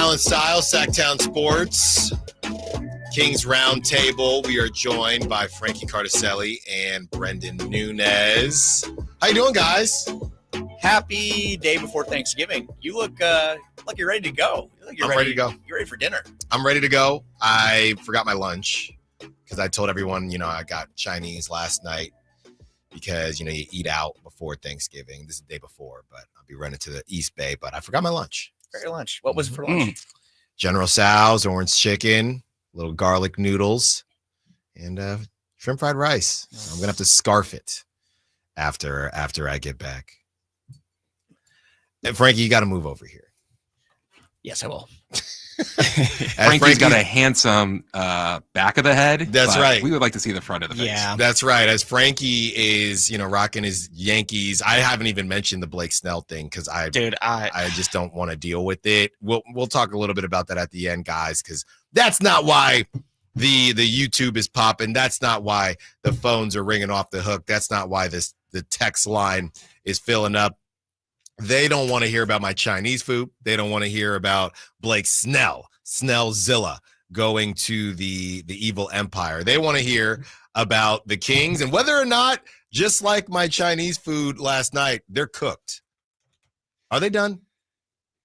Allen Stiles, Sactown Sports, Kings Roundtable. We are joined by Frankie Cartoscelli and Brenden Nunes. How you doing, guys? Happy day before Thanksgiving. You look like you're ready to go. You look I'm ready to go. You're ready for dinner. I'm ready to go. I forgot my lunch because I told everyone, I got Chinese last night because, you eat out before Thanksgiving. This is the day before, but I'll be running to the East Bay. But I forgot my lunch. Very lunch. What was it for lunch? General Tso's, orange chicken, little garlic noodles, and shrimp fried rice. So I'm gonna have to scarf it after I get back. And Frankie, you got to move over here. Yes, I will. Frankie's got a handsome back of the head. That's right. We would like to see the front of the face. Yeah, that's right. As Frankie is, rocking his Yankees. I haven't even mentioned the Blake Snell thing because I just don't want to deal with it. We'll talk a little bit about that at the end, guys, because that's not why the YouTube is popping. That's not why the phones are ringing off the hook. That's not why the text line is filling up. They don't want to hear about my Chinese food. They don't want to hear about Blake Snellzilla going to the evil empire. They want to hear about the Kings and whether or not, just like my Chinese food last night, they're cooked. Are they done?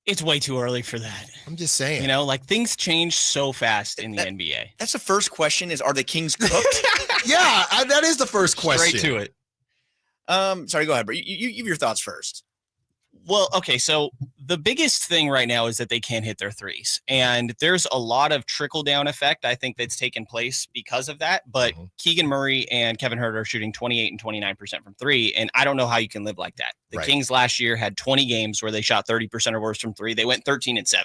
It's way too early for that. I'm just saying. Things change so fast in the NBA. That's the first question is, are the Kings cooked? Yeah, that is the first question. Straight to it. Sorry, go ahead, but you give your thoughts first. Well, okay, so the biggest thing right now is that they can't hit their threes. And there's a lot of trickle-down effect, I think, that's taken place because of that. But Keegan Murray and Kevin Huerter are shooting 28 and 29% from three, and I don't know how you can live like that. The Kings last year had 20 games where they shot 30% or worse from three. They went 13-7.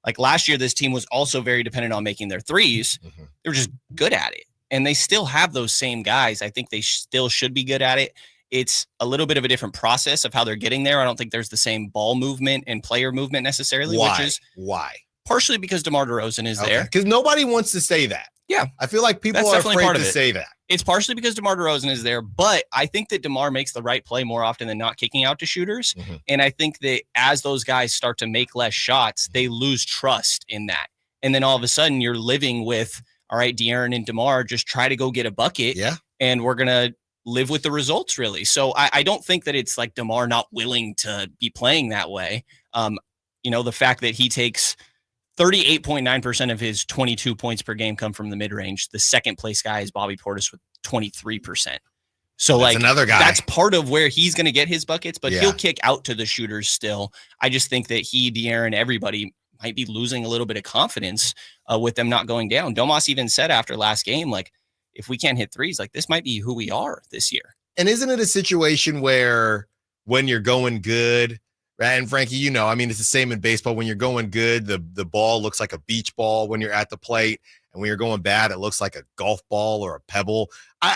Like last year, this team was also very dependent on making their threes. They were just good at it. And they still have those same guys. I think they still should be good at it. It's a little bit of a different process of how they're getting there. I don't think there's the same ball movement and player movement necessarily. Why? Partially because DeMar DeRozan is there. Because nobody wants to say that. Yeah. I feel like people are afraid to say that. It's partially because DeMar DeRozan is there, but I think that DeMar makes the right play more often than not kicking out to shooters. And I think that as those guys start to make less shots, they lose trust in that. And then all of a sudden you're living with, all right, De'Aaron and DeMar just try to go get a bucket. Yeah. And we're going to live with the results, really. So I don't think that it's like DeMar not willing to be playing that way. The fact that he takes 38.9% of his 22 points per game come from the mid-range. The second place guy is Bobby Portis with 23%. So that's another guy. That's part of where he's going to get his buckets, but he'll kick out to the shooters still. I just think that De'Aaron, everybody might be losing a little bit of confidence with them not going down. Domas even said after last game, if we can't hit threes, this might be who we are this year. And isn't it a situation where when you're going good, and Frankie, it's the same in baseball. When you're going good, the ball looks like a beach ball when you're at the plate. And when you're going bad, it looks like a golf ball or a pebble.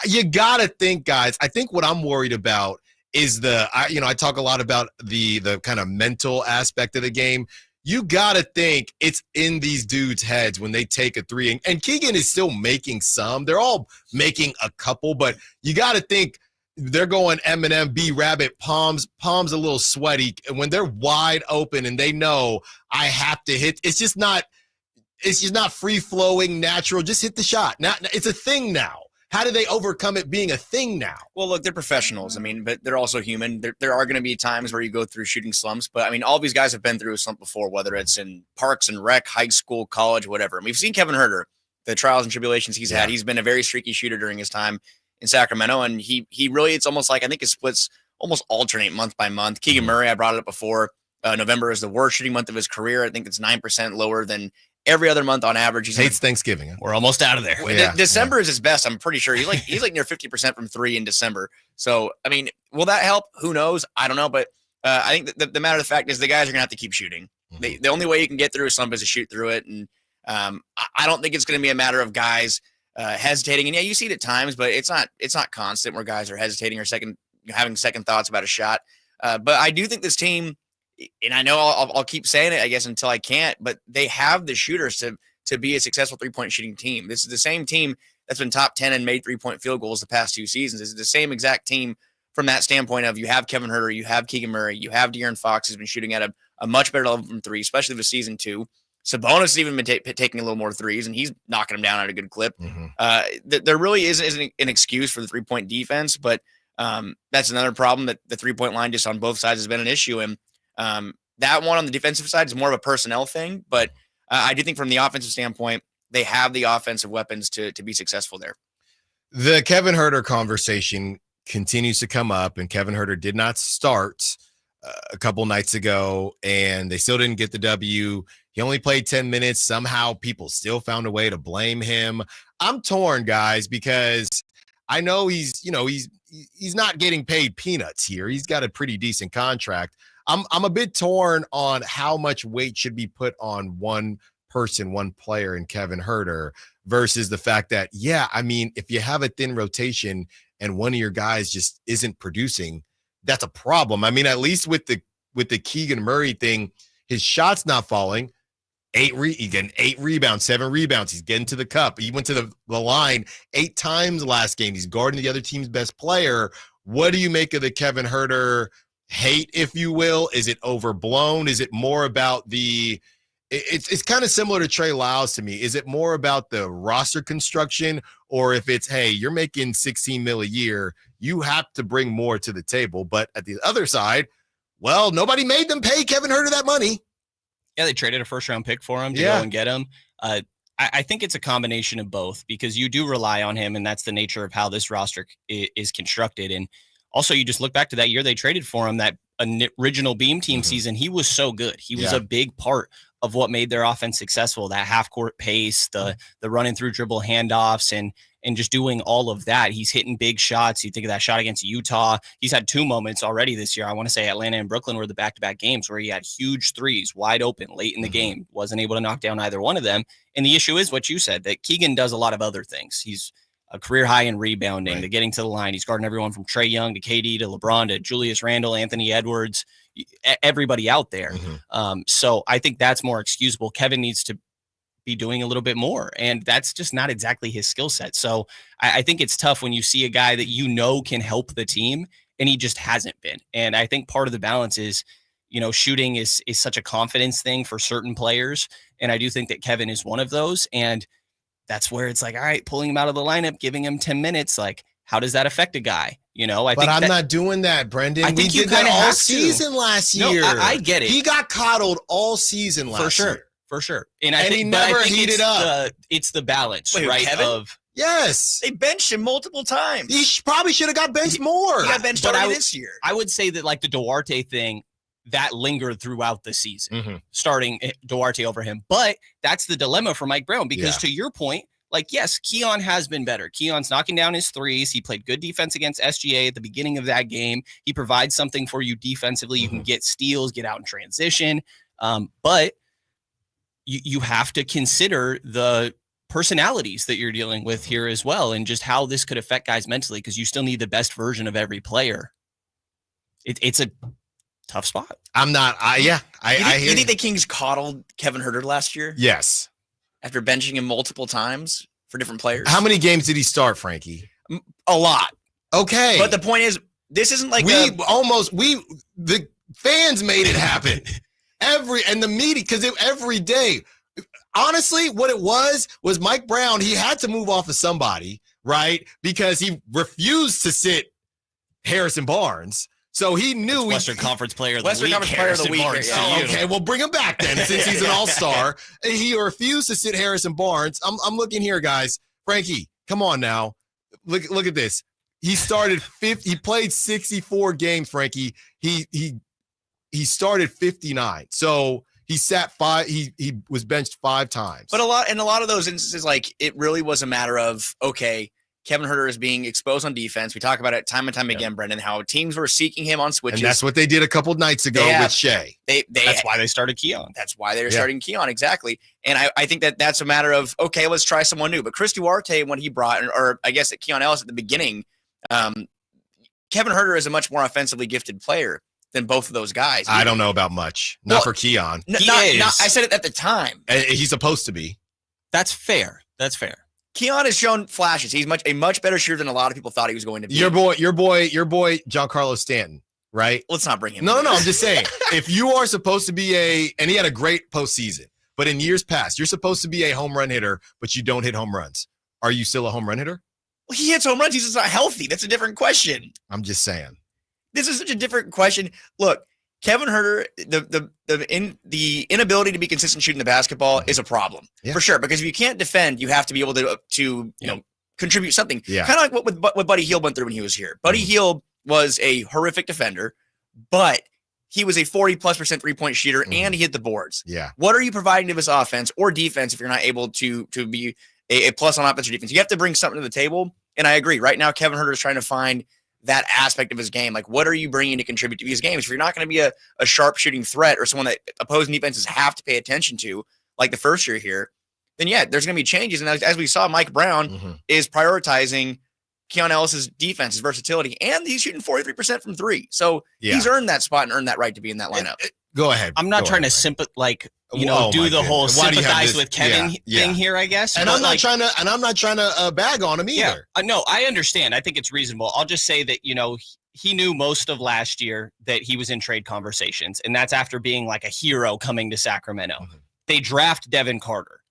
You got to think, guys, I think what I'm worried about is I talk a lot about the kind of mental aspect of the game. You got to think it's in these dudes' heads when they take a three. And Keegan is still making some. They're all making a couple, but you got to think they're going Eminem, B-Rabbit, palms a little sweaty. And when they're wide open and they know I have to hit, it's just not free-flowing, natural. Just hit the shot. Now, it's a thing now. How do they overcome it being a thing now? Well, look, they're professionals. But they're also human. There are going to be times where you go through shooting slumps. But, all these guys have been through a slump before, whether it's in parks and rec, high school, college, whatever. And we've seen Kevin Huerter, the trials and tribulations he's had. He's been a very streaky shooter during his time in Sacramento. And he really, it's almost like I think his splits almost alternate month by month. Keegan Murray, I brought it up before. November is the worst shooting month of his career. I think it's 9% lower than every other month on average. He hates Thanksgiving. Huh? We're almost out of there. December is his best. I'm pretty sure he's like near 50% from three in December. So, will that help? Who knows? I don't know. But I think the matter of the fact is the guys are going to have to keep shooting. The only way you can get through a slump is to shoot through it. And I don't think it's going to be a matter of guys hesitating. And you see it at times, but it's not constant where guys are hesitating or having second thoughts about a shot. But I do think this team, and I know I'll keep saying it, I guess, until I can't, but they have the shooters to be a successful three-point shooting team. This is the same team that's been top 10 and made three-point field goals the past 2 seasons. This is the same exact team from that standpoint of you have Kevin Huerter, you have Keegan Murray, you have De'Aaron Fox who's been shooting at a much better level from three, especially this season 2. Sabonis has even been taking a little more threes, and he's knocking them down at a good clip. Mm-hmm. There really isn't an excuse for the 3-point defense, but that's another problem that the 3-point line just on both sides has been an issue. And that one on the defensive side is more of a personnel thing, but I do think from the offensive standpoint, they have the offensive weapons to be successful there. The Kevin Huerter conversation continues to come up, and Kevin Huerter did not start a couple nights ago, and they still didn't get the W. He only played 10 minutes. Somehow people still found a way to blame him. I'm torn, guys, because I know he's not getting paid peanuts here. He's got a pretty decent contract. I'm a bit torn on how much weight should be put on one person, one player in Kevin Huerter versus the fact that, if you have a thin rotation and one of your guys just isn't producing, that's a problem. I mean, at least with the Keegan Murray thing, his shot's not falling. He's getting 8 rebounds, 7 rebounds. He's getting to the cup. He went to the line 8 times last game. He's guarding the other team's best player. What do you make of the Kevin Huerter hate, if you will? Is it overblown? Is it more about it's kind of similar to Trey Lyles to me. Is it more about the roster construction, or if it's, hey, you're making $16 million a year, you have to bring more to the table? But at the other side, well, nobody made them pay Kevin Huerter that money. Yeah, they traded a first-round pick for him to go and get him. I think it's a combination of both, because you do rely on him, and that's the nature of how this roster is constructed. And also, you just look back to that year they traded for him, that original Beam Team season. He was so good. He was a big part of what made their offense successful, that half-court pace, the running through dribble handoffs, and just doing all of that. He's hitting big shots. You think of that shot against Utah. He's had 2 moments already this year. I want to say Atlanta and Brooklyn were the back-to-back games where he had huge threes wide open late in the game. Wasn't able to knock down either one of them. And the issue is what you said, that Keegan does a lot of other things. He's a career high in rebounding, to getting to the line. He's guarding everyone from Trae Young to KD to LeBron to Julius Randle, Anthony Edwards, everybody out there. So I think that's more excusable. Kevin needs to be doing a little bit more, and that's just not exactly his skill set. So I think it's tough when you see a guy that can help the team, and he just hasn't been. And I think part of the balance is, shooting is such a confidence thing for certain players, and I do think that Kevin is one of those. And that's where it's like, all right, pulling him out of the lineup, giving him 10 minutes, like, how does that affect a guy? I'm not doing that, Brenden. We did that all season last year. No, I get it. He got coddled all season last year. For sure. And he never heated up. It's the balance, Wait, right? Kevin? Yes. They benched him multiple times. He probably should have got benched more. He got benched already this year. I would say that, like, the Duarte thing, that lingered throughout the season, starting Duarte over him. But that's the dilemma for Mike Brown, because to your point, like, yes, Keon has been better. Keon's knocking down his threes. He played good defense against SGA at the beginning of that game. He provides something for you defensively. You can get steals, get out in transition. But you have to consider the personalities that you're dealing with here as well, and just how this could affect guys mentally, because you still need the best version of every player. It's a tough spot. I'm not. You think the Kings coddled Kevin Huerter last year? Yes. After benching him multiple times for different players. How many games did he start, Frankie? A lot. Okay. But the point is, this isn't like the fans made it happen. And the media, because every day, honestly, what it was Mike Brown. He had to move off of somebody, right? Because he refused to sit Harrison Barnes. So he knew Western Conference Player of the Western Week. Conference Player of the Week. Okay, well, bring him back then, since he's an all-star. He refused to sit Harrison Barnes. I'm looking here, guys. Frankie, come on now. Look at this. He started 50. He played 64 games, Frankie. He started 59. So he sat 5. He was benched 5 times. But a lot of those instances, like, it really was a matter of, okay, Kevin Huerter is being exposed on defense. We talk about it time and time again, Brenden, how teams were seeking him on switches. And that's what they did a couple nights ago with Shea. That's why they started Keon. That's why they were starting Keon, exactly. And I think that's a matter of, okay, let's try someone new. But Chris Duarte, when he brought, or I guess Keon Ellis at the beginning, Kevin Huerter is a much more offensively gifted player than both of those guys. I don't know about much. Not for Keon. I said it at the time. He's supposed to be. That's fair. Keon has shown flashes. He's a much better shooter than a lot of people thought he was going to be. Your boy, Giancarlo Stanton, right? Let's not bring him. No. I'm just saying, if you are supposed to be and he had a great postseason, But in years past, you're supposed to be a home run hitter, but you don't hit home runs. Are you still a home run hitter? Well, he hits home runs. He's just not healthy. That's a different question. I'm just saying. This is such a different question. Look, Kevin Huerter, the inability to be consistent shooting the basketball is a problem for sure. Because if you can't defend, you have to be able to contribute something. Yeah. Kind of like what Buddy Hield went through when he was here. Buddy Hield was a horrific defender, but he was a 40+% 3-point shooter and he hit the boards. Yeah. What are you providing to his offense or defense if you're not able to be a plus on offense or defense? You have to bring something to the table. And I agree. Right now, Kevin Huerter is trying to find that aspect of his game. Like, what are you bringing to contribute to these games? If you're not going to be a sharp shooting threat or someone that opposing defenses have to pay attention to, like the first year here, then yeah, there's going to be changes. And as we saw, Mike Brown is prioritizing Keon Ellis's defense, his versatility, and he's shooting 43% from three. So he's earned that spot and earned that right to be in that lineup. Go ahead. I'm not trying to do the whole sympathize with Kevin thing here, I guess. And I'm not trying to bag on him either. No, I understand. I think it's reasonable. I'll just say that, he knew most of last year that he was in trade conversations, and that's after being like a hero coming to Sacramento. They draft Devin Carter.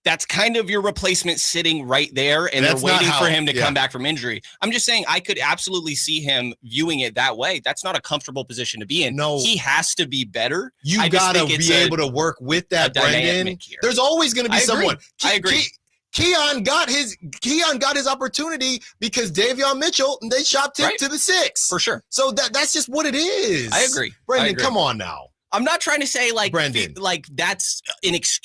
That's kind of your replacement sitting right there, and they're waiting for him to come back from injury. I'm just saying I could absolutely see him viewing it that way. That's not a comfortable position to be in. No, he has to be be You got to be able to work with that, Brenden. There's always going to be someone. I agree. Keon got his opportunity because Davion Mitchell, they shopped him to the 6. For sure. So that's just what it is. I agree. Brenden, come on now. I'm not trying to say Brenden, that's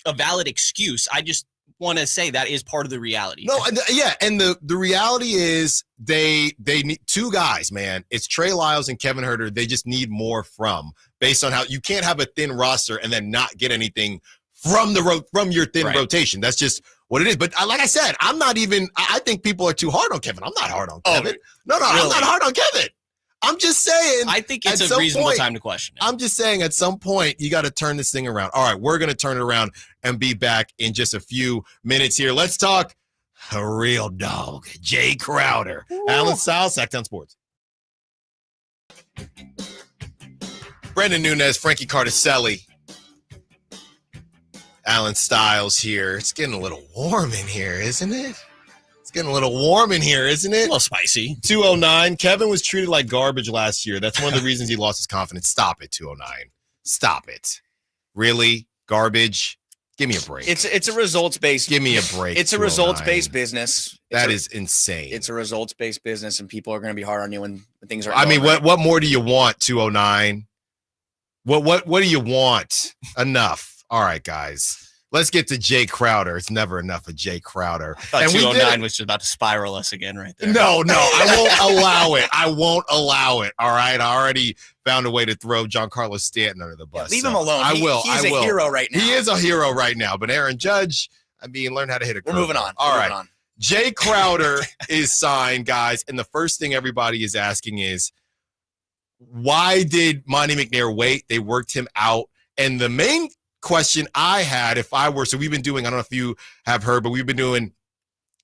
a valid excuse. I just want to say that is part of the reality. No, and the reality is they need 2 guys, man. It's Trey Lyles and Kevin Huerter. They just need more from, based on how you can't have a thin roster and then not get anything from your thin rotation. That's just what it is. But like I said, I think people are too hard on Kevin. I'm not hard on Kevin. No, really? I'm not hard on Kevin. I'm just saying. I think it's a reasonable time to question it. I'm just saying at some point, you got to turn this thing around. All right, we're going to turn it around and be back in just a few minutes here. Let's talk a real dog, Jay Crowder. Ooh. Allen Stiles, Sactown Sports. Brenden Nunes, Frankie Cartoscelli. Allen Stiles here. It's getting a little warm in here, isn't it? Getting a little warm in here, isn't it? A little spicy. 209. Kevin was treated like garbage last year. That's one of the reasons he lost his confidence. Stop it, 209. Stop it. Really? Garbage? Give me a break. It's a results-based. Give me a break. It's a results-based business. That is insane. It's a results-based business, and people are going to be hard on you when things are. What more do you want, 209? What do you want? Enough. All right, guys. Let's get to Jay Crowder. It's never enough of Jay Crowder. I thought 209 was just about to spiral us again right there. No, I won't allow it. I won't allow it. All right. I already found a way to throw Giancarlo Stanton under the bus. Leave him alone. I will. He's a hero right now. He is a hero right now. But Aaron Judge, learn how to hit a curve. We're moving on. All right. Jay Crowder is signed, guys. And the first thing everybody is asking is, why did Monty McNair wait? They worked him out. And the main question I had, so we've been doing, I don't know if you have heard, but we've been doing,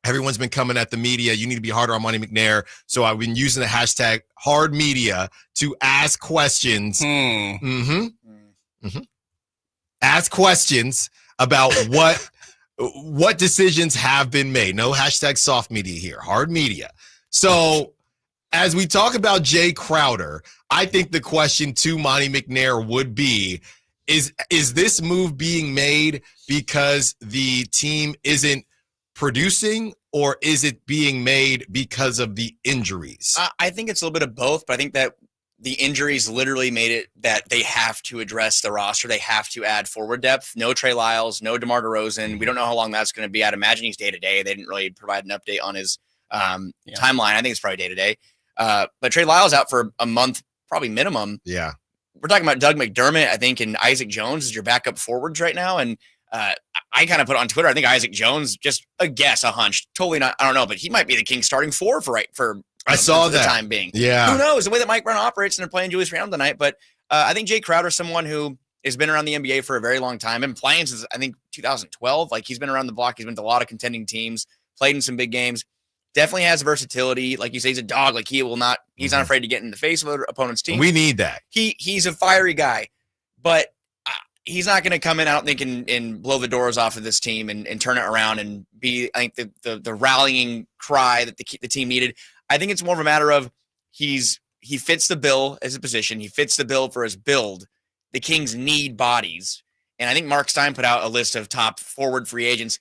everyone's been coming at the media. You need to be harder on Monty McNair. So I've been using the hashtag hard media to ask questions. Ask questions about what decisions have been made. No hashtag soft media here, hard media. So as we talk about Jay Crowder, I think the question to Monty McNair would be, is this move being made because the team isn't producing, or is it being made because of the injuries? I think it's a little bit of both, but I think that the injuries literally made it that they have to address the roster. They have to add forward depth. No Trey Lyles, no DeMar DeRozan. We don't know how long that's going to be. I'd imagine he's day-to-day. They didn't really provide an update on his timeline. I think it's probably day-to-day. But Trey Lyles out for a month, probably minimum. Yeah. We're talking about Doug McDermott, I think, and Isaac Jones as your backup forwards right now. And I kind of put on Twitter, I think Isaac Jones, just a guess, a hunch, totally not, I don't know, but he might be the Kings starting for I saw that. The time being. Yeah. Who knows? The way that Mike Brown operates, and they're playing Julius Randle tonight. But I think Jay Crowder is someone who has been around the NBA for a very long time, been playing since, I think, 2012. Like, he's been around the block. He's been to a lot of contending teams, played in some big games. Definitely has versatility. Like you say, he's a dog. Like, he's not afraid to get in the face of other opponent's team. We need that. He's a fiery guy. But he's not going to come in, I don't think, and blow the doors off of this team and turn it around and be, I think, the rallying cry that the team needed. I think it's more of a matter of he fits the bill as a position. He fits the bill for his build. The Kings need bodies. And I think Mark Stein put out a list of top forward free agents.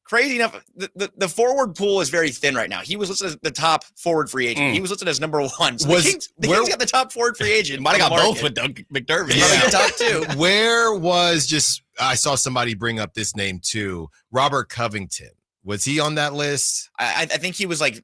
Crazy enough, the forward pool is very thin right now. He was listed as the top forward free agent. He was listed as number one. So the Kings got the top forward free agent. Might have got both with Doug McDermott. Yeah. Top two. Where was I saw somebody bring up this name too. Robert Covington. Was he on that list? I think he was like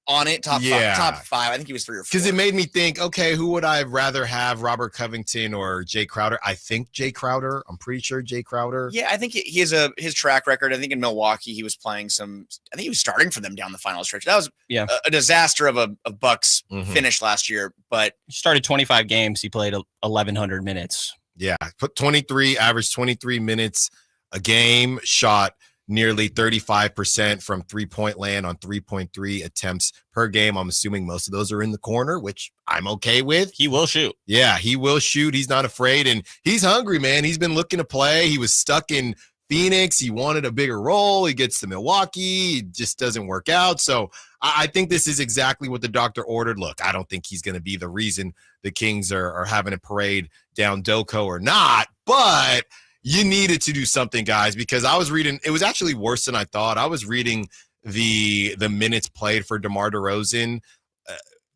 on it, top five. I think he was 3 or 4. Because it made me think, okay, who would I rather have, Robert Covington or Jay Crowder? I think Jay Crowder. I'm pretty sure Jay Crowder. Yeah, I think he has his track record. I think in Milwaukee he was playing I think he was starting for them down the final stretch. That was a disaster of a Bucks finish last year. But he started 25 games. He played 1,100 minutes. Yeah, averaged 23 minutes a game, shot nearly 35% from three-point land on 3.3 attempts per game. I'm assuming most of those are in the corner, which I'm okay with. He will shoot. Yeah, he will shoot. He's not afraid, and he's hungry, man. He's been looking to play. He was stuck in Phoenix. He wanted a bigger role. He gets to Milwaukee. It just doesn't work out. So I think this is exactly what the doctor ordered. Look, I don't think he's going to be the reason the Kings are having a parade down Doko or not, but you needed to do something, guys, because I was reading, it was actually worse than I thought. I was reading the minutes played for DeMar DeRozan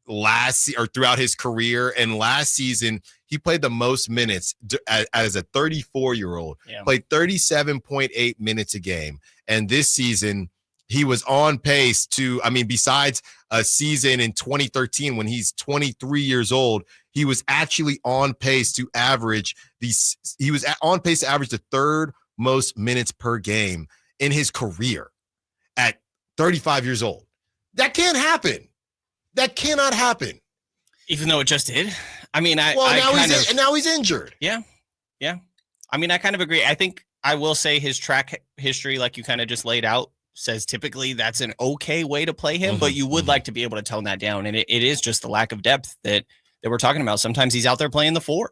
throughout his career, and last season he played the most minutes as a 34-year-old. Played 37.8 minutes a game, and this season he was on pace to, besides a season in 2013 when he's 23 years old, he was actually on pace to average the third most minutes per game in his career at 35 years old. That can't happen. That cannot happen. Even though it just did. Now he's injured. Yeah. I kind of agree. I think I will say his track history, like you kind of just laid out, says typically that's an okay way to play him, but you would like to be able to tone that down. And it is just the lack of depth that we're talking about. Sometimes he's out there playing the 4.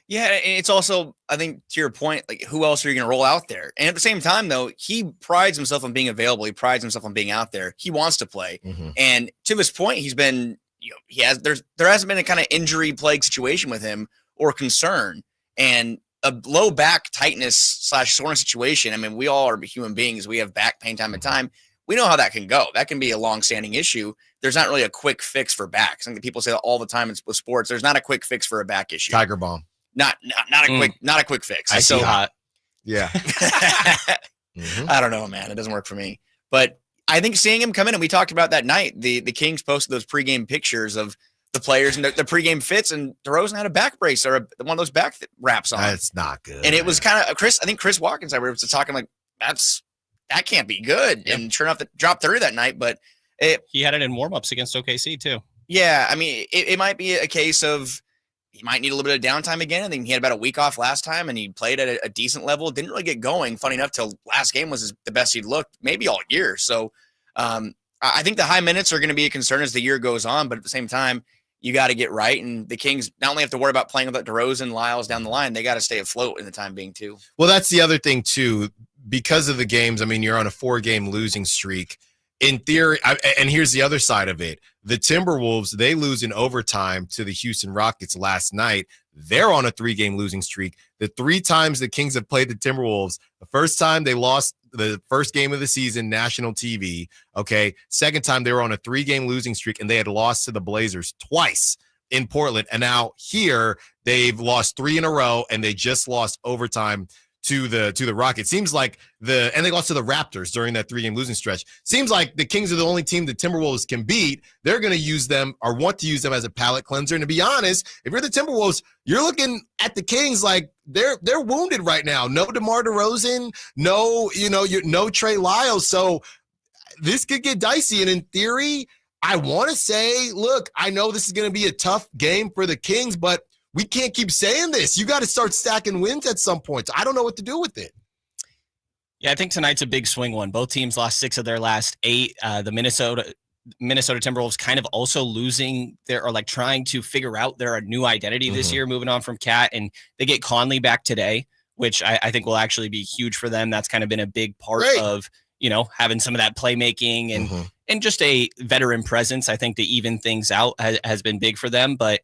Yeah, and it's also, I think, to your point, like, who else are you going to roll out there? And at the same time, though, he prides himself on being available. He prides himself on being out there. He wants to play. And to this point, he's been, there hasn't been a kind of injury plague situation with him or concern. And a low back tightness / soreness situation. We all are human beings. We have back pain time to time. We know how that can go. That can be a long-standing issue. There's not really a quick fix for backs. I think people say that all the time with sports. There's not a quick fix for a back issue. Tiger Bomb. Not a quick fix. I see hot. Yeah. I don't know, man. It doesn't work for me. But I think seeing him come in, and we talked about that night, the Kings posted those pregame pictures of the players and the pregame fits, and DeRozan had a back brace or one of those back wraps on. That's not good. And it was kind of I think Chris Watkins, I was talking like, that can't be good. Yep. And sure enough, it dropped 30 that night, but he had it in warmups against OKC too. Yeah. It might be a case of he might need a little bit of downtime again. I think he had about a week off last time, and he played at a decent level. Didn't really get going, funny enough, till last game was the best he'd looked maybe all year. So I think the high minutes are going to be a concern as the year goes on, but at the same time, you got to get right. And the Kings not only have to worry about playing with DeRozan, Lyles down the line, they got to stay afloat in the time being too. Well, that's the other thing too. Because of the games, you're on a 4-game losing streak. In theory, and here's the other side of it. The Timberwolves, they lose in overtime to the Houston Rockets last night. They're on a 3-game losing streak. The 3 times the Kings have played the Timberwolves, the first time they lost the first game of the season, national TV. Okay. Second time they were on a 3-game losing streak, and they had lost to the Blazers twice in Portland. And now here they've lost 3 in a row, and they just lost overtime to the Rockets. Seems like and they lost to the Raptors during that 3-game losing stretch. Seems like the Kings are the only team the Timberwolves can beat. They're going to use them or want to use them as a palate cleanser. And to be honest, if you're the Timberwolves, you're looking at the Kings like they're wounded right now. No DeMar DeRozan, no Trey Lyles. So this could get dicey. And in theory, I want to say, look, I know this is going to be a tough game for the Kings, but we can't keep saying this. You got to start stacking wins at some point. I don't know what to do with it. Yeah, I think tonight's a big swing one. Both teams lost 6 of their last 8. The Minnesota Minnesota Timberwolves kind of also losing or like trying to figure out their new identity this year, moving on from Cat, and they get Conley back today, which I think will actually be huge for them. That's kind of been a big part of, having some of that playmaking and just a veteran presence. I think to even things out has been big for them, but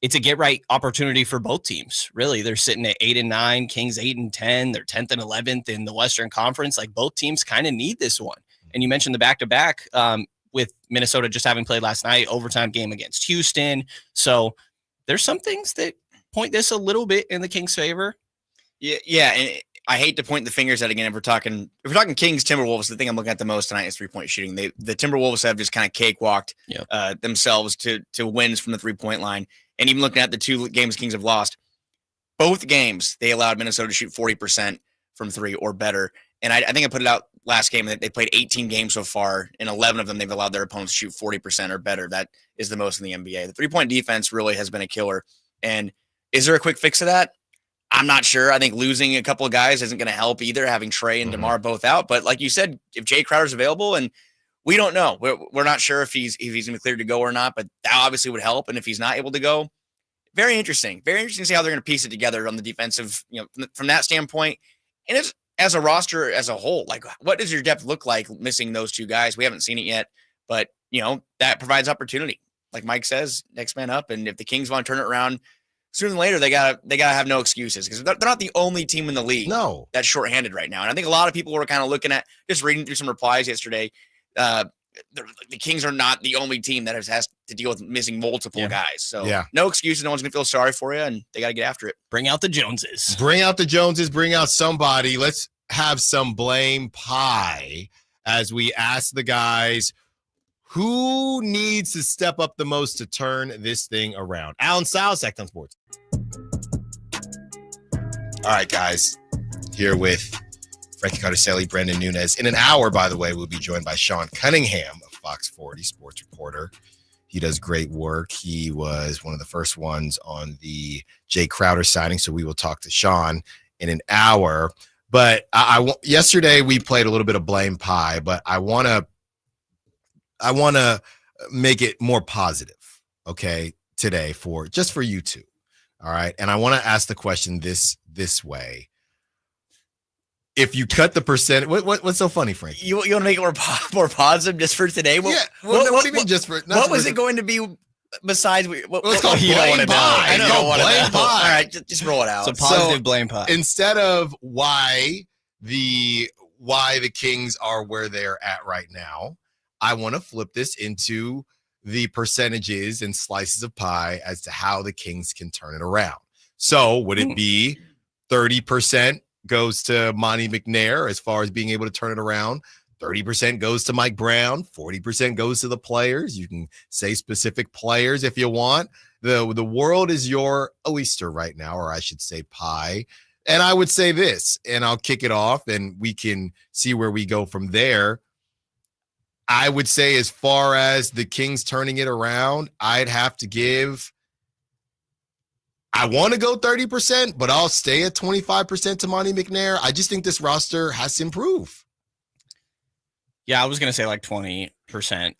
it's a get right opportunity for both teams. Really, they're sitting at 8-9, Kings 8-10, they're 10th and 11th in the Western Conference. Like both teams kind of need this one. And you mentioned the back-to-back with Minnesota just having played last night, overtime game against Houston. So there's some things that point this a little bit in the Kings' favor. Yeah, and I hate to point the fingers at again. If we're talking Kings Timberwolves, the thing I'm looking at the most tonight is 3-point shooting. The Timberwolves have just kind of cakewalked themselves to wins from the 3-point line. And even looking at the 2 games Kings have lost, both games they allowed Minnesota to shoot 40% from 3 or better. And I think I put it out last game that they played 18 games so far. In 11 of them, they've allowed their opponents to shoot 40% or better. That is the most in the NBA. The 3-point defense really has been a killer. And is there a quick fix to that? I'm not sure. I think losing a couple of guys isn't going to help either, having Trey and DeMar both out. But like you said, if Jay Crowder's available, and we don't know. We're not sure if he's going to be cleared to go or not, but that obviously would help. And if he's not able to go, very interesting. Very interesting to see how they're going to piece it together on the defensive, from that standpoint. And it's, as a roster as a whole, like what does your depth look like missing those 2 guys? We haven't seen it yet, but that provides opportunity. Like Mike says, next man up. And if the Kings want to turn it around sooner than later, they gotta have no excuses, because they're not the only team in the league that's shorthanded right now. And I think a lot of people were kind of looking at, just reading through some replies yesterday, the Kings are not the only team that has to deal with missing multiple guys. So no excuses. No one's going to feel sorry for you, and they got to get after it. Bring out the Joneses. Bring out the Joneses. Bring out somebody. Let's have some blame pie as we ask the guys who needs to step up the most to turn this thing around. Allen Stiles, Sactown Sports. All right, guys. Here with Frankie, Cartoscelli, Brenden, Nunes. In an hour, by the way, we'll be joined by Sean Cunningham of Fox 40, sports reporter. He does great work. He was one of the first ones on the Jay Crowder signing, so we will talk to Sean in an hour. But yesterday we played a little bit of blame pie, but I want to make it more positive, okay, today for you two. All right, and I want to ask the question this way. If you cut the percent, what's so funny, Frank? You want to make it more positive just for today? What do you mean just for? What was it going to be besides? Let's go blame pie. I don't want to know. All right, just roll it out. It's a positive blame pie. Instead of why the Kings are where they're at right now, I want to flip this into the percentages and slices of pie as to how the Kings can turn it around. So would it be 30%? Goes to Monty McNair as far as being able to turn it around. 30% goes to Mike Brown. 40% goes to the players. You can say specific players if you want. The world is your oyster right now, or I should say pie. And I would say this, and I'll kick it off and we can see where we go from there. I would say as far as the Kings turning it around, I'd have to give, I want to go 30%, but I'll stay at 25% to Monty McNair. I just think this roster has to improve. Yeah, I was going to say like 20%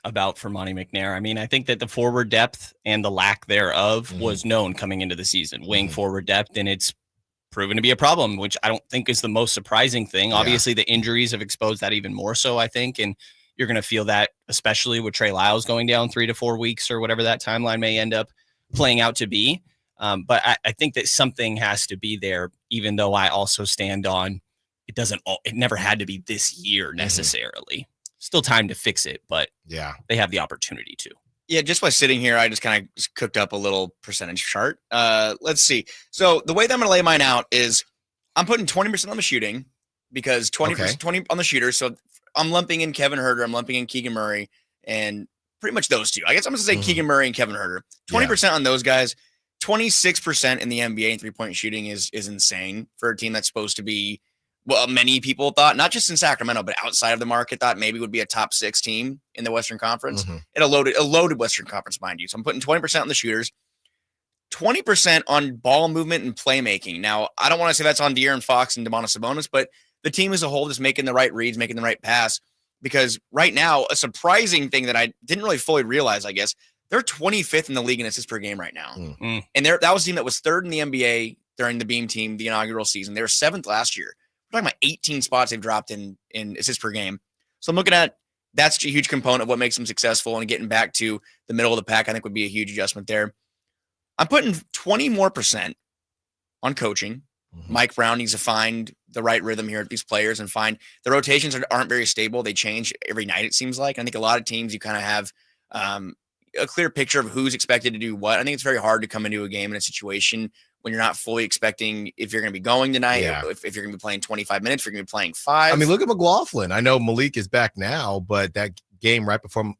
about for Monty McNair. I mean, I think that the forward depth and the lack thereof was known coming into the season. Wing forward depth, and it's proven to be a problem, which I don't think is the most surprising thing. Obviously, the injuries have exposed that even more so, I think, and you're going to feel that, especially with Trey Lyles going down 3 to 4 weeks or whatever that timeline may end up playing out to be. But I think that something has to be there, even though I also stand on it never had to be this year necessarily. Still time to fix it, but they have the opportunity to. Yeah, just by sitting here, I just kind of cooked up a little percentage chart. Let's see. So the way that I'm going to lay mine out is I'm putting 20% on the shooting, because 20 on the shooter. So I'm lumping in Kevin Huerter, I'm lumping in Keegan Murray, and pretty much those two. I guess I'm going to say Keegan Murray and Kevin Huerter. 20% on those guys. 26% in the NBA in three-point shooting is insane for a team that's supposed to be, well, many people thought, not just in Sacramento, but outside of the market, thought maybe would be a top 6 team in the Western Conference. And a loaded Western Conference, mind you. So I'm putting 20% on the shooters, 20% on ball movement and playmaking. Now, I don't want to say that's on De'Aaron Fox and Domantas Sabonis, but the team as a whole is making the right reads, making the right pass. because right now, a surprising thing that I didn't really fully realize, I guess, they're 25th in the league in assists per game right now. And that was a team that was third in the NBA during the Beam team, the inaugural season. They were 7th last year. We're talking about 18 spots they've dropped in assists per game. So I'm looking at that's a huge component of what makes them successful, and getting back to the middle of the pack, I think, would be a huge adjustment there. I'm putting 20% more on coaching. Mike Brown needs to find the right rhythm here at these players and find the rotations aren't very stable. They change every night, it seems like. I think a lot of teams, you kind of have a clear picture of who's expected to do what. I think it's very hard to come into a game in a situation when you're not fully expecting if you're going to be going tonight, if you're going to be playing 25 minutes, if you're going to be playing 5. I mean, look at McLaughlin. I know Malik is back now, but that game right before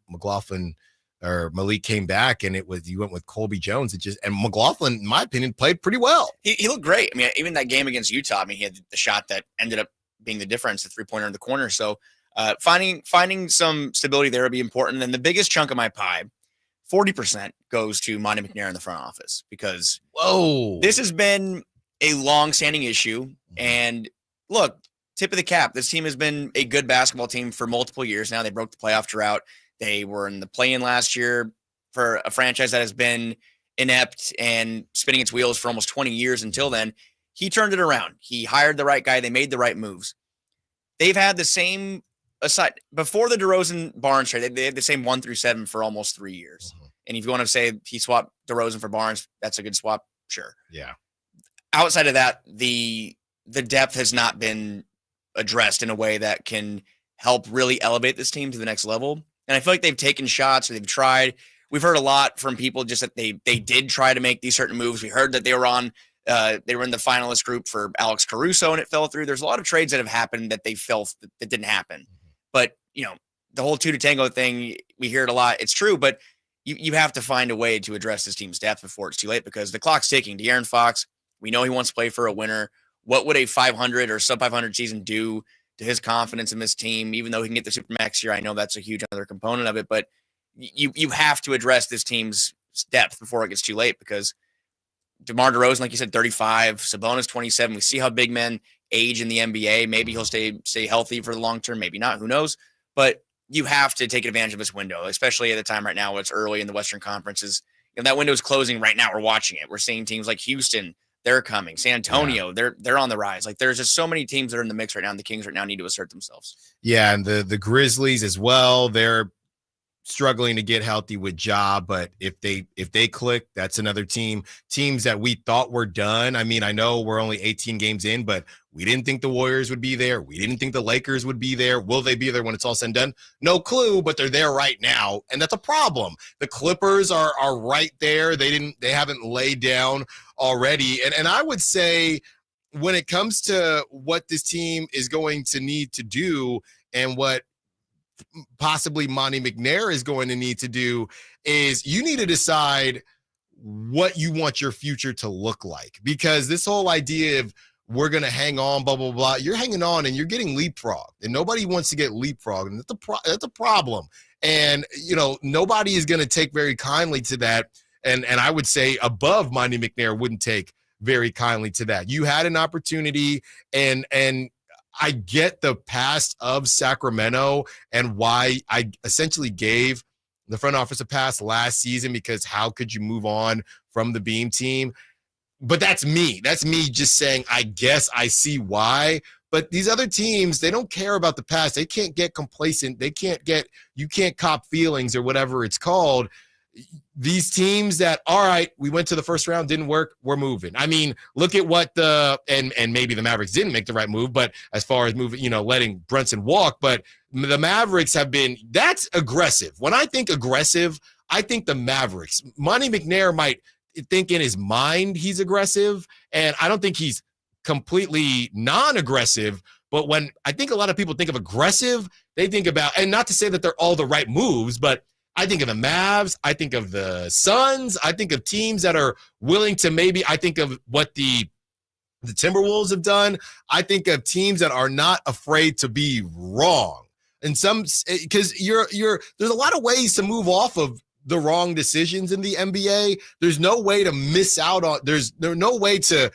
Malik came back, and you went with Colby Jones. And McLaughlin, in my opinion, played pretty well. He looked great. I mean, even that game against Utah, I mean, he had the shot that ended up being the difference, the 3-pointer in the corner. So finding some stability there would be important. And the biggest chunk of my pie, 40%, goes to Monty McNair in the front office, because this has been a long-standing issue. And look, tip of the cap, this team has been a good basketball team for multiple years now. They broke the playoff drought. They were in the play-in last year for a franchise that has been inept and spinning its wheels for almost 20 years until then. He turned it around. He hired the right guy. They made the right moves. They've had the same, aside before the DeRozan Barnes trade, they had the same 1 through 7 for almost 3 years. And if you want to say he swapped DeRozan for Barnes, that's a good swap. Sure. Yeah. Outside of that, the depth has not been addressed in a way that can help really elevate this team to the next level. And I feel like they've taken shots, or they've tried. We've heard a lot from people just that they did try to make these certain moves. We heard that they were in the finalist group for Alex Caruso, and it fell through. There's a lot of trades that have happened that they felt that didn't happen. But, the whole 2 to tango thing, we hear it a lot. It's true, but you have to find a way to address this team's depth before it's too late, because the clock's ticking. De'Aaron Fox, we know he wants to play for a winner. What would a 500 or sub 500 season do to his confidence in this team? Even though he can get the Supermax here, I know that's a huge other component of it, but you have to address this team's depth before it gets too late, because DeMar DeRozan, like you said, 35, Sabonis 27. We see how big men age in the NBA. Maybe he'll stay healthy for the long term, maybe not, who knows? But you have to take advantage of this window, especially at the time right now where it's early in the Western Conferences. That window is closing right now. We're watching it. We're seeing teams like Houston, they're coming. San Antonio, they're on the rise. Like, there's just so many teams that are in the mix right now, and the Kings right now need to assert themselves. Yeah, and the Grizzlies as well. They're struggling to get healthy with Ja, but if they click, that's another teams that we thought were done. I mean, I know we're only 18 games in, but we didn't think the Warriors would be there. We didn't think the Lakers would be there. Will they be there when it's all said and done? No clue, but they're there right now, and that's a problem. The Clippers are right there. They haven't laid down already. And I would say when it comes to what this team is going to need to do, and what possibly Monty McNair is going to need to do, is you need to decide what you want your future to look like. Because this whole idea of we're going to hang on, blah, blah, blah, you're hanging on and you're getting leapfrogged, and nobody wants to get leapfrogged. And that's a problem. And, nobody is going to take very kindly to that. And I would say above Monty McNair wouldn't take very kindly to that. You had an opportunity, and I get the past of Sacramento and why I essentially gave the front office a pass last season, because how could you move on from the Beam team? But that's me. That's me just saying, I guess I see why. But these other teams, they don't care about the past. They can't get complacent. You can't cop feelings or whatever it's called. These teams that, all right, we went to the first round, didn't work, we're moving. I mean, look at what and maybe the Mavericks didn't make the right move, but as far as moving, letting Brunson walk, but the Mavericks that's aggressive. When I think aggressive, I think the Mavericks. Monty McNair might think in his mind he's aggressive, and I don't think he's completely non-aggressive, but when I think a lot of people think of aggressive, they think about, and not to say that they're all the right moves, but I think of the Mavs, I think of the Suns, I think of teams that are willing to I think of what the Timberwolves have done. I think of teams that are not afraid to be wrong. And because there's a lot of ways to move off of the wrong decisions in the NBA. There's no way to miss out on, there's no way to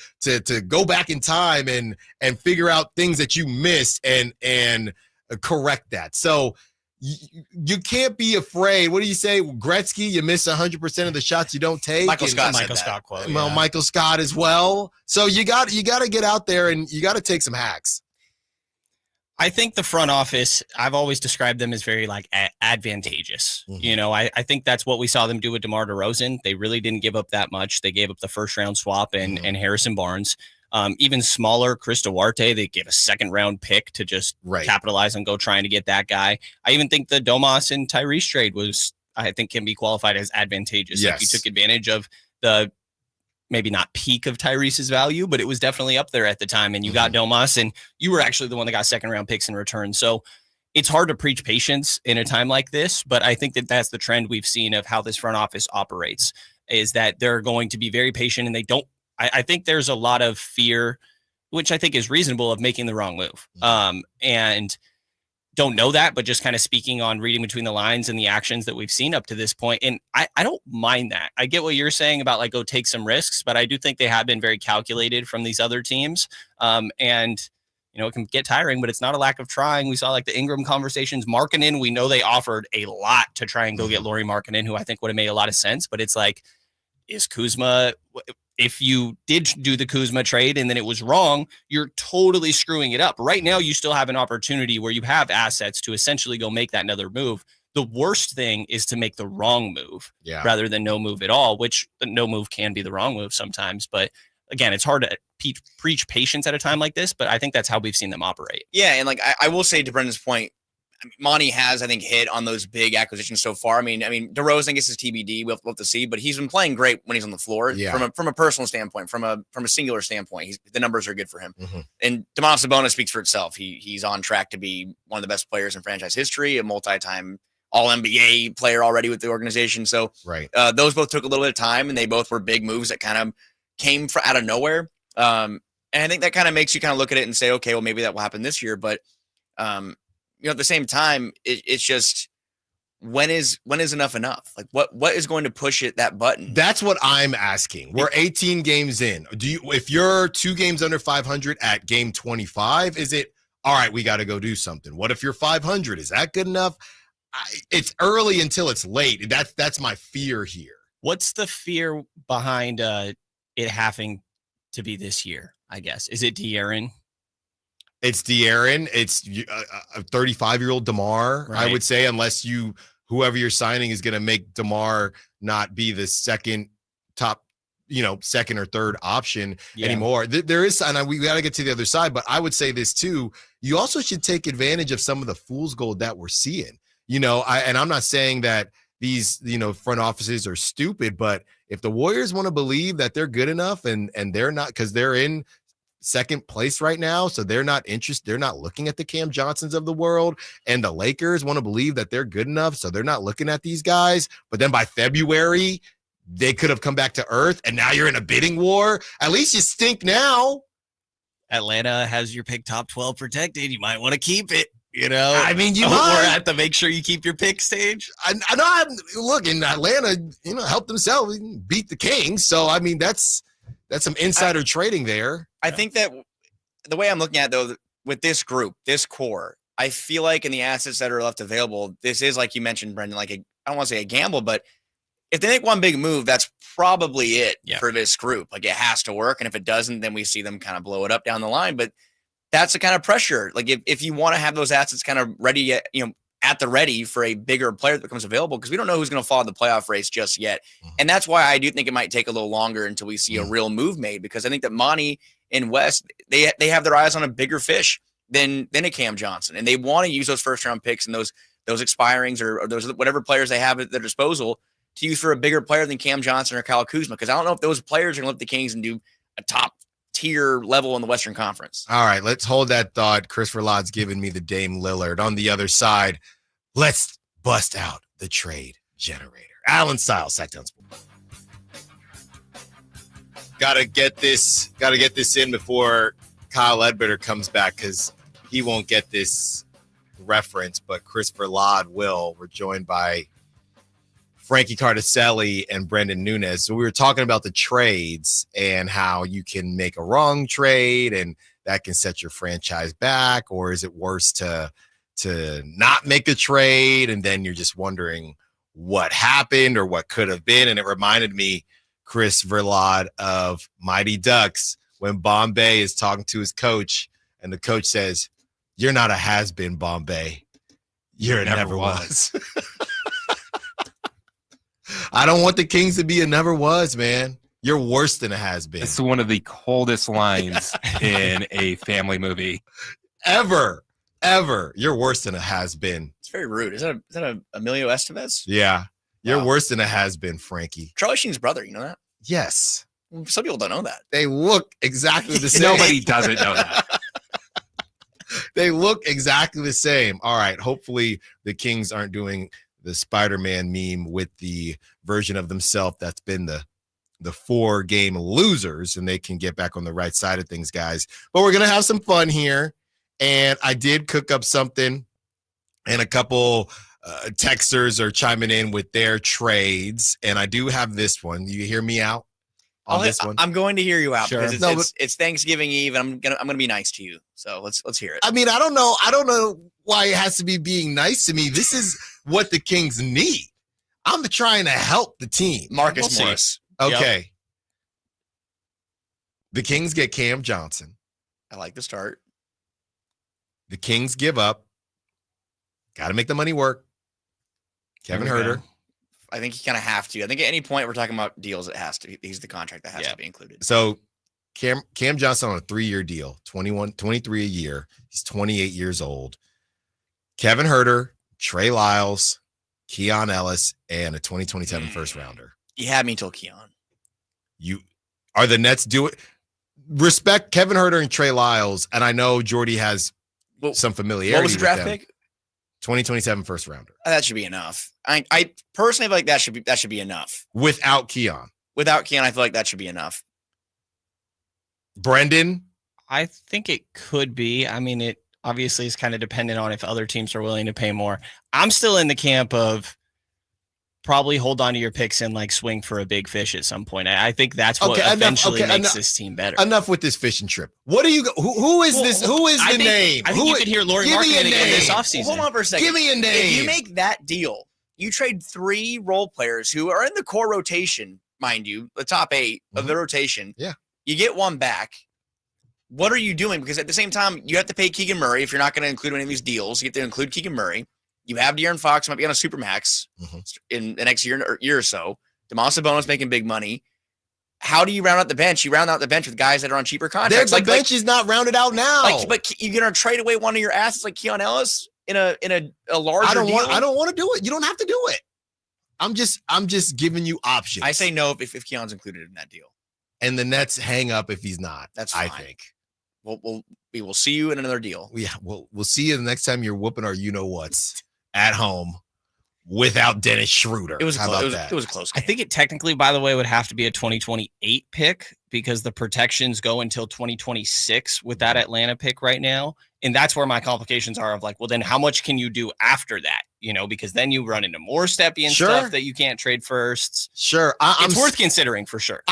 go back in time and figure out things that you missed and correct that. So you can't be afraid. What do you say, Gretzky? You miss 100% of the shots you don't take. Michael Scott quote. Well, Michael Scott as well. So you got to get out there and you got to take some hacks. I think the front office, I've always described them as very like advantageous. Mm-hmm. I think that's what we saw them do with DeMar DeRozan. They really didn't give up that much. They gave up the first round swap and Harrison Barnes. Even smaller, Chris Huerter, they gave a second round pick to just capitalize on go trying to get that guy. I even think the Domas and Tyrese trade I think can be qualified as advantageous. Yes. Like you took advantage of the maybe not peak of Tyrese's value, but it was definitely up there at the time. And you got Domas, and you were actually the one that got second round picks in return. So it's hard to preach patience in a time like this, but I think that that's the trend we've seen of how this front office operates, is that they're going to be very patient, and I think there's a lot of fear, which I think is reasonable, of making the wrong move. And don't know that, but just kind of speaking on reading between the lines and the actions that we've seen up to this point. And I don't mind that. I get what you're saying about like, go take some risks, but I do think they have been very calculated from these other teams. And, it can get tiring, but it's not a lack of trying. We saw like the Ingram conversations, Markkanen. We know they offered a lot to try and go get Lauri Markkanen, who I think would have made a lot of sense, but it's like, is Kuzma, if you did do the Kuzma trade and then it was wrong, you're totally screwing it up. Right now, you still have an opportunity where you have assets to essentially go make that another move. The worst thing is to make the wrong move rather than no move at all, which no move can be the wrong move sometimes. But again, it's hard to preach patience at a time like this, but I think that's how we've seen them operate. Yeah, and like I will say, to Brendan's point, Monty has, I think, hit on those big acquisitions so far. I mean, DeRozan gets his TBD. We'll have to see, but he's been playing great when he's on the floor. Yeah. From a personal standpoint, from a singular standpoint, the numbers are good for him. And Domantas Sabonis speaks for itself. He's on track to be one of the best players in franchise history, a multi-time All-NBA player already with the organization. So those both took a little bit of time, and they both were big moves that kind of came out of nowhere. And I think that kind of makes you kind of look at it and say, okay, well, maybe that will happen this year, but at the same time, it's just, when is enough enough? Like what is going to push that button? That's what I'm asking. We're 18 games in. If you're 2 games under 500 at game 25, is it all right? We got to go do something. What if you're 500? Is that good enough? It's early until it's late. That's my fear here. What's the fear behind it having to be this year? I guess, is it De'Aaron? It's De'Aaron. It's a 35-year-old DeMar, I would say, unless whoever you're signing is going to make DeMar not be the second or third option anymore. There is, and we got to get to the other side, but I would say this too. You also should take advantage of some of the fool's gold that we're seeing. And I'm not saying that these, front offices are stupid, but if the Warriors want to believe that they're good enough and they're not, because they're in second place right now, so they're not interested, they're not looking at the Cam Johnsons of the world, and the Lakers want to believe that they're good enough, so they're not looking at these guys, but then by February they could have come back to earth, and now you're in a bidding war. At least you stink now. Atlanta has your pick top 12 protected. You might want to keep it. You might. Or have to make sure you keep your pick stage. I know. Look, in Atlanta, helped themselves beat the Kings, so that's some insider trading there. I think that the way I'm looking at it, though, with this group, this core, I feel like in the assets that are left available, this is, like you mentioned, Brenden, like I don't want to say a gamble, but if they make one big move, that's probably it for this group. Like, it has to work. And if it doesn't, then we see them kind of blow it up down the line. But that's the kind of pressure. Like, if you want to have those assets kind of ready, at the ready for a bigger player that becomes available, because we don't know who's going to fall in the playoff race just yet. And that's why I do think it might take a little longer until we see a real move made, because I think that Monty and West, they have their eyes on a bigger fish than a Cam Johnson. And they want to use those first round picks and those expirings or those whatever players they have at their disposal to use for a bigger player than Cam Johnson or Kyle Kuzma. Because I don't know if those players are going to let the Kings and do a top tier level in the Western Conference. All right, let's hold that thought. Chris Verlaud's giving me the Dame Lillard. On the other side, let's bust out the trade generator. Allen Stiles, Sactown Sports. Gotta get this in before Kyle Ledbetter comes back, because he won't get this reference, but Chris Verlaud will. We're joined by Frankie Cartoscelli and Brenden Nunes. So we were talking about the trades and how you can make a wrong trade and that can set your franchise back, or is it worse to to not make a trade, and then you're just wondering what happened or what could have been. And it reminded me, Chris Verlade, of Mighty Ducks when Bombay is talking to his coach, and the coach says, "You're not a has-been, Bombay. You're a never was." I don't want the Kings to be a never was, man. You're worse than a has-been. It's one of the coldest lines in a family movie. Ever. You're worse than a has-been. It's very rude. Is that a Emilio Estevez? Yeah. You're Wow. worse than a has-been, Frankie. Charlie Sheen's brother, you know that? Yes. Some people don't know that. They look exactly the same. Nobody doesn't know that. They look exactly the same. All right. Hopefully the Kings aren't doing the Spider-Man meme with the version of themselves that's been the 4-game losers, and they can get back on the right side of things, guys. But we're going to have some fun here. And I did cook up something, and a couple texters are chiming in with their trades. And I do have this one. You hear me out on this one? I'm going to hear you out Sure. because it's Thanksgiving Eve, and I'm gonna be nice to you. So let's hear it. I mean, I don't know why it has to be being nice to me. This is what the Kings need. I'm trying to help the team. Marcus We'll Morris. Okay. Yep. The Kings get Cam Johnson. I like the start. The Kings give up. Got to make the money work. Kevin There we go. Huerter. I think you kind of have to. I think at any point we're talking about deals, it has to. He's the contract that has Yeah. to be included. So Cam Johnson on a 3-year deal, 23 a year. He's 28 years old. Kevin Huerter, Trey Lyles, Keon Ellis, and a 2027 first rounder. You had me till Keon. You are the Nets do it. Respect Kevin Huerter and Trey Lyles, and I know Jordy has Well, some familiarity. what was the with draft them. pick? 2027 first rounder That should be enough. I personally feel like that should be enough. without Keon. Without Keon, I feel like that should be enough. Brenden. I think it could be. I mean, it obviously is kind of dependent on if other teams are willing to pay more. I'm still in the camp of probably hold on to your picks and like swing for a big fish at some point. I think that's what eventually makes this team better. Enough with this fishing trip. What are you? Who is this? Who is the name? I think you could hear Laurie give me Marketing a again this name. offseason. Hold on for a second. Give me a name. If you make that deal, you trade 3 role players who are in the core rotation, mind you, the top 8 of the rotation. Yeah. You get one back. What are you doing? Because at the same time, you have to pay Keegan Murray if you're not going to include any of these deals. You have to include Keegan Murray. You have De'Aaron Fox, might be on a supermax in the next year or so. De'Mon Sabonis making big money. How do you round out the bench? You round out the bench with guys that are on cheaper contracts. The bench is not rounded out now. But you're going to trade away one of your assets like Keon Ellis in a larger deal? I don't want to do it. You don't have to do it. I'm just giving you options. I say no if Keon's included in that deal. And the Nets hang up if he's not. That's I fine. think. We will see you in another deal. Yeah, we'll see you the next time you're whooping our you-know-whats at home without Dennis Schroeder. It was How close. about that? It was a close I game. think it technically, by the way, would have to be a 2028 pick because the protections go until 2026 with that Atlanta pick right now. And that's where my complications are of like, well, then how much can you do after that? You know, because then you run into more Stepien stuff that you can't trade firsts. Sure. It's worth considering for sure.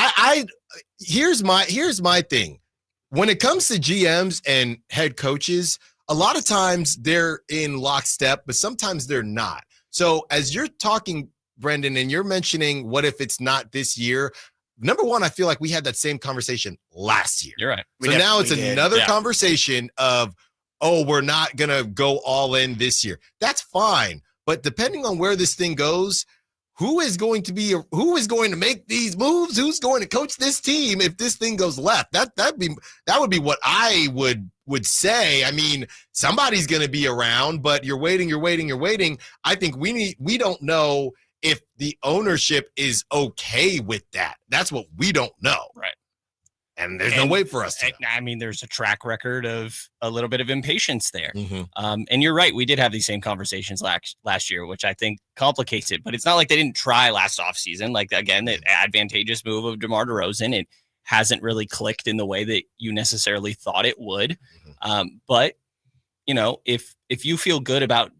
Here's my thing. When it comes to GMs and head coaches, a lot of times they're in lockstep, but sometimes they're not. So as you're talking, Brenden, and you're mentioning what if it's not this year, number one, I feel like we had that same conversation last year. You're right. So now it's another Yeah. conversation of, oh, we're not going to go all in this year. That's fine. But depending on where this thing goes, who is going to make these moves? Who's going to coach this team if this thing goes left? That would be what I would say. I mean, somebody's going to be around, but you're waiting. I think we don't know if the ownership is okay with that. That's what we don't know. Right. And there's no way for us to know. I mean, there's a track record of a little bit of impatience there. Mm-hmm. And you're right. We did have these same conversations last year, which I think complicates it. But it's not like they didn't try last offseason. Like, again, the advantageous move of DeMar DeRozan, it hasn't really clicked in the way that you necessarily thought it would. But, you know, if you feel good about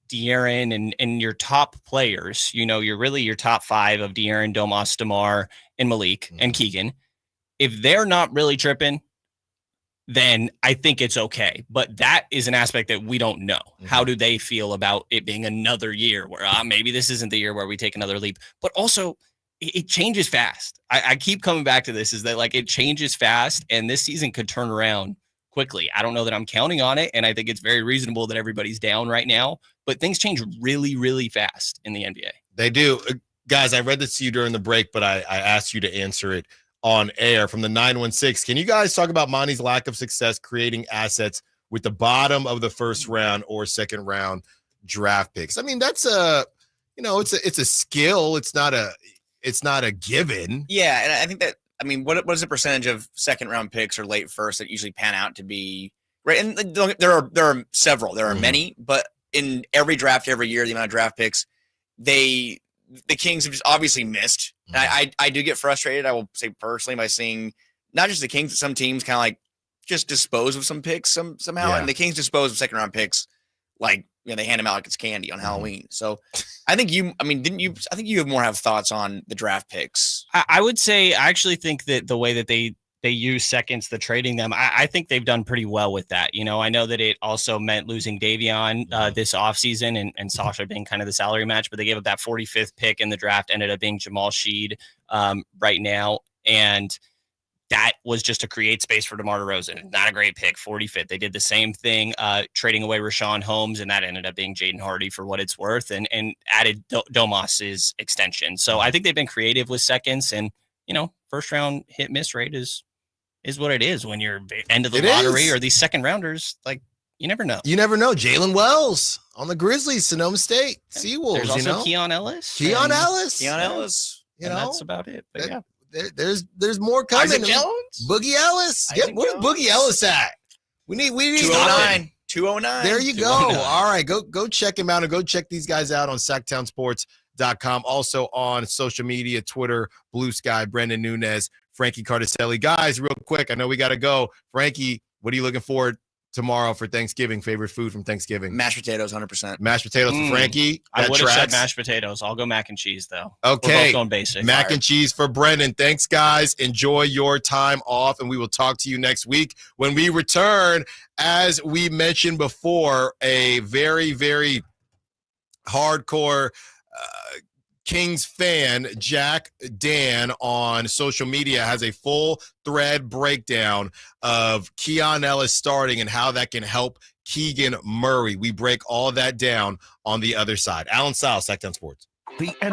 De'Aaron and your top players, you know, you're really your top 5 of De'Aaron, Domas, DeMar, and Malik and Keegan. If they're not really tripping, then I think it's okay. But that is an aspect that we don't know. Mm-hmm. How do they feel about it being another year where maybe this isn't the year where we take another leap? But also, it changes fast. I keep coming back to this, is that like it changes fast, and this season could turn around quickly. I don't know that I'm counting on it, and I think it's very reasonable that everybody's down right now, but things change really, really fast in the NBA. They do. Guys, I read this to you during the break, but I asked you to answer it on air from the 916. Can you guys talk about Monty's lack of success creating assets with the bottom of the first round or second round draft picks? I mean, that's it's a skill. It's not a given. Yeah, and I think that, I mean, what is the percentage of second round picks or late first that usually pan out to be right? And there are several, there are many, but in every draft every year, the amount of draft picks, the Kings have just obviously missed. And I do get frustrated, I will say personally, by seeing not just the Kings, but some teams kind of like just dispose of some picks somehow. Yeah. And the Kings dispose of second round picks like, they hand them out like it's candy on Halloween. So I think you have thoughts on the draft picks. I would say, I actually think that the way that they use seconds, the trading them, I think they've done pretty well with that. I know that it also meant losing Davion this offseason and Sasha being kind of the salary match, but they gave up that 45th pick in the draft, ended up being Jamal Sheed right now. And that was just to create space for DeMar DeRozan. Not a great pick, 45th. They did the same thing, trading away Rashawn Holmes, and that ended up being Jaden Hardy for what it's worth, and added Domas's extension. So I think they've been creative with seconds, and first round hit miss rate is what it is when you're end of the lottery or these second rounders. Like, you never know. You never know. Jalen Wells on the Grizzlies, Sonoma State, Seawolves. There's also Keon Ellis. Keon Ellis. That's about it. But yeah. There's more coming. Isaac Jones? Boogie Ellis. Where's Boogie Ellis at? We need 209. There you go. All right, go check him out, and go check these guys out on SactownSports.com. Also on social media, Twitter, Blue Sky, Brenden Nunes, Frankie Cartoscelli. Guys, real quick, I know we got to go. Frankie, what are you looking forward tomorrow for Thanksgiving? Favorite food from Thanksgiving? Mashed potatoes, 100%. Mashed potatoes for Frankie. I would have said mashed potatoes. I'll go mac and cheese, though. Okay. We're both going basic. Mac and cheese for Brenden. Thanks, guys. Enjoy your time off, and we will talk to you next week when we return. As we mentioned before, a very, very hardcore Kings fan, Jack Dan, on social media has a full thread breakdown of Keon Ellis starting and how that can help Keegan Murray. We break all that down on the other side. Allen Stiles, Sactown Sports.